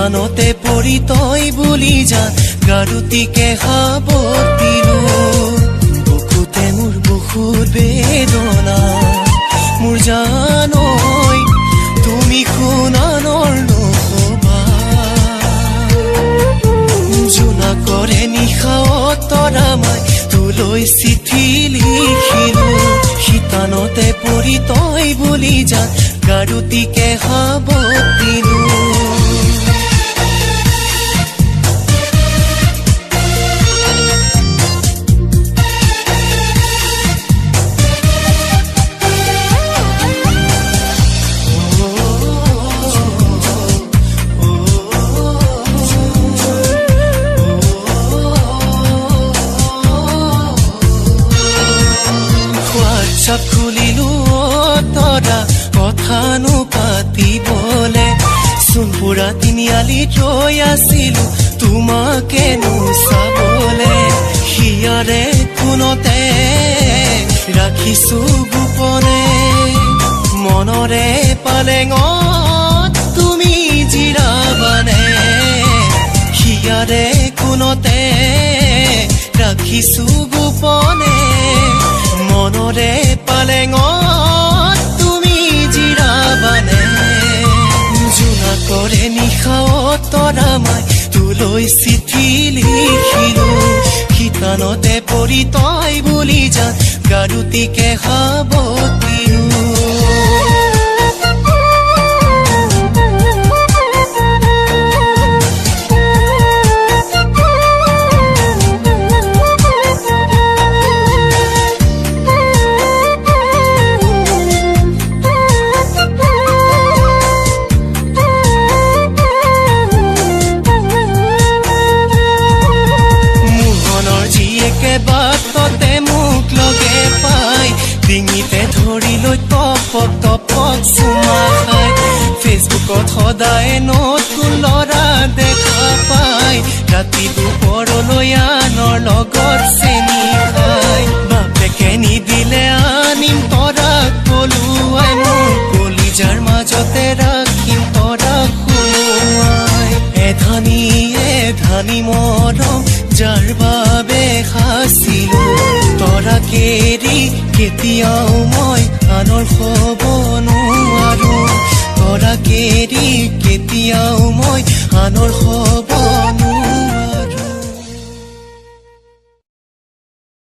শীতানতে পৰি তই বুলি জান গাৰুতিকে হাবত দিলো বুকুতে মোৰ বহুত বেদনা মোৰ জানৈ তুমি শুনানৰ নহবা জোনা কৰে নিশাত তৰা মই তোলৈ চিঠি লিখিলো শীতানতে পৰি তই বুলি জান গাৰুতিকে হাবত দিলো খুলিলো তৰা কথানো পাতিবলে সোণপুৰা তিনিআলি ৰৈ আছিলো তোমাকে চাবলে হিয়াৰে কোনতে ৰাখিছো গোপনে মনৰে পালেঙত তুমি জিৰাবানে হিয়াৰে কোনতে ৰাখিছো গোপনে মনৰে পালেঙত তুমি জিৰাবানে জোনা কৰে নিশাত তৰা মই তোলৈ চিঠি লিখিলো শীতানতে পৰি তই বুলি জান গাৰুতিকে হাবত দিলো বাটতে মোক লগে পাই ডিঙিতে ধৰি লৈ তপক তপক চুমা খাই ফেচবুকত সদায় নতুন ল'ৰা দেখা পাই ৰাতি দুপৰলৈ আনৰ লগত চেনি খাই বাপেকে নিদিলে আনিম তৰাক পলুৱাই মোৰ কলিজাৰ মাজতে ৰাখিম তৰাক সোমোৱাই এধানি মৰম যাৰ বাবে সাঁচিলো তৰাক এৰি কেতিয়াও মই আনৰ হ'ব নোৱাৰো তৰাক এৰি কেতিয়াও মই আনৰ হ'ব